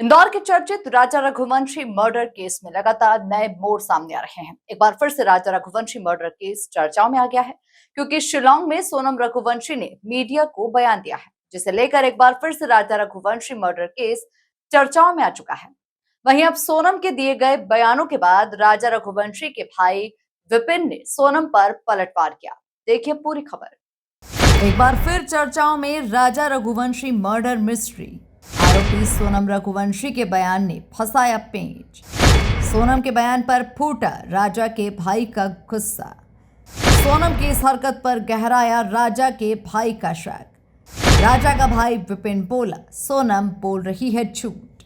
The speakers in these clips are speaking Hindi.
इंदौर के चर्चित राजा रघुवंशी मर्डर केस में लगातार नए मोड़ सामने आ रहे हैं। एक बार फिर से राजा रघुवंशी मर्डर केस चर्चाओं में आ गया है, क्योंकि शिलांग में सोनम रघुवंशी ने मीडिया को बयान दिया है, जिसे लेकर एक बार फिर से राजा रघुवंशी मर्डर केस चर्चाओं में आ चुका है। वहीं अब सोनम के दिए गए बयानों के बाद राजा रघुवंशी के भाई विपिन ने सोनम पर पलटवार किया। देखिए पूरी खबर। एक बार फिर चर्चाओं में राजा रघुवंशी मर्डर मिस्ट्री। आरोपी सोनम रघुवंशी के बयान ने फंसाया पेंच। सोनम के बयान पर फूटा राजा के भाई का गुस्सा। सोनम की इस हरकत पर गहराया राजा के भाई का शक। राजा का भाई विपिन बोला, सोनम बोल रही है झूठ।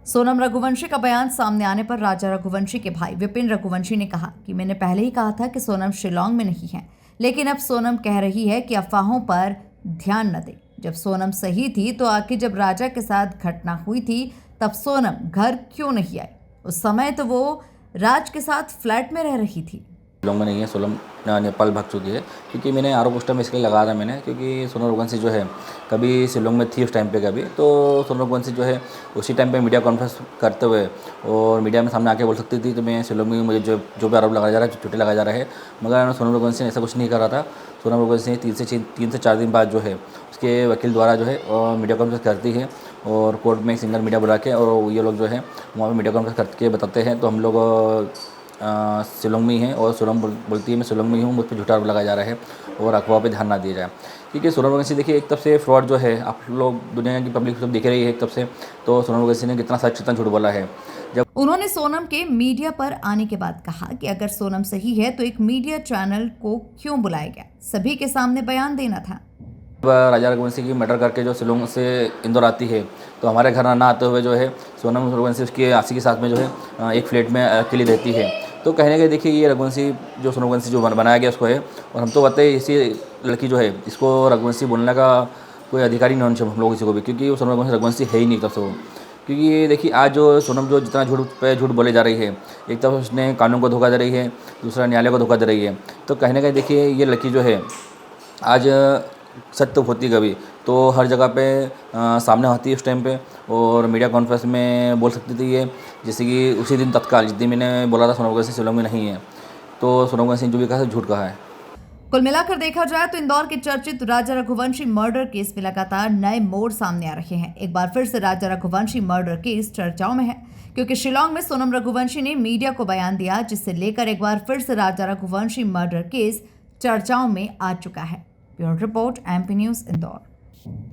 सोनम रघुवंशी का बयान सामने आने पर राजा रघुवंशी के भाई विपिन रघुवंशी ने कहा कि मैंने पहले ही कहा था कि सोनम शिलांग में नहीं है, लेकिन अब सोनम कह रही है कि अफवाहों पर ध्यान न दें। जब सोनम सही थी तो आखिर जब राजा के साथ घटना हुई थी तब सोनम घर क्यों नहीं आई? उस समय तो वो राज के साथ फ्लैट में रह रही थी। शिलांग में नहीं है, सोनम नेपाल भाग चुकी है। क्योंकि मैंने आरोप उस टाइम इसलिए लगा रहा मैंने, क्योंकि सोनम रघुवंशी जो है कभी शिलांग में थी उस टाइम पे कभी, तो सोनम रघुवंशी जो है उसी टाइम पे मीडिया कॉन्फ्रेंस करते हुए और मीडिया में सामने आके बोल सकती थी तो मैं शिलांग में मुझे जो भी आरोप लगाया जा रहा है, झूठे लगाया जा रहा है, मगर सोनम रघुवंशी ने ऐसा कुछ नहीं करा था। सोनम रघुवंशी 3 से 4 दिन बाद जो है उसके वकील द्वारा जो है मीडिया कॉन्फ्रेंस करती है और कोर्ट में एक सिंगल मीडिया बुला के और ये लोग जो है वहाँ पर मीडिया कॉन्फ्रेंस करके बताते हैं। तो हम लोग शिलांग में ही हैं और सोनम बोलती है मैं शिलांग में ही हूँ, मुझ पर झूठा आरोप लगाया जा रहा है और अफवाह पे ध्यान ना दिया जाए। क्योंकि सोनम रघुवंशी देखिए एक तरफ से फ्रॉड जो है, आप लोग दुनिया की पब्लिक सब देख रही है एक तरफ से, तो सोनम रघुवंशी ने कितना सच कितना झूठ बोला है। जब उन्होंने सोनम के मीडिया पर आने के बाद कहा कि अगर सोनम सही है तो एक मीडिया चैनल को क्यों बुलाया गया, सभी के सामने बयान देना था। राजा रघुवंशी की मर्डर करके जो शिलांग से इंदौर आती है तो हमारे घर ना आते हुए जो है सोनम रघुवंशी उसके आशी के साथ में जो है एक फ्लैट में अकेली रहती है। तो कहने के देखिए ये रघुवंशी जो सोनम रघुवंशी जो बनाया गया उसको है, और हम तो बताए इसी लड़की जो है इसको रघुवंशी बोलने का कोई अधिकारी नहीं होना चाहिए हम लोग किसी को भी, क्योंकि वो सोनम रघुवंशी है ही नहीं तब से वो। क्योंकि देखिए आज जो सोनम जो जितना झूठ पे झूठ बोले जा रही है, एक तरफ उसने कानून को धोखा दे रही है, दूसरा न्यायालय को धोखा दे रही है। तो कहने का देखिए ये लड़की जो है आज सत्य होती कभी तो हर जगह पे सामने आती है उस टाइम पे और मीडिया कॉन्फ्रेंस में बोल सकती थी ये, जैसे कि उसी दिन तत्काल जिस दिन मैंने बोला था सोनम रघुवंशी शिलांग में नहीं है, तो सोनम रघुवंशी ने जो भी कहा झूठ कहा है। कुल मिलाकर देखा जाए तो इंदौर के चर्चित राजा रघुवंशी मर्डर केस में लगातार नए मोड़ सामने आ रहे हैं। एक बार फिर से राजा रघुवंशी मर्डर केस चर्चाओं में है, क्योंकि शिलांग में सोनम रघुवंशी ने मीडिया को बयान दिया, जिससे लेकर एक बार फिर से राजा रघुवंशी मर्डर केस चर्चाओं में आ चुका है। Bureau report, MP news, Indore.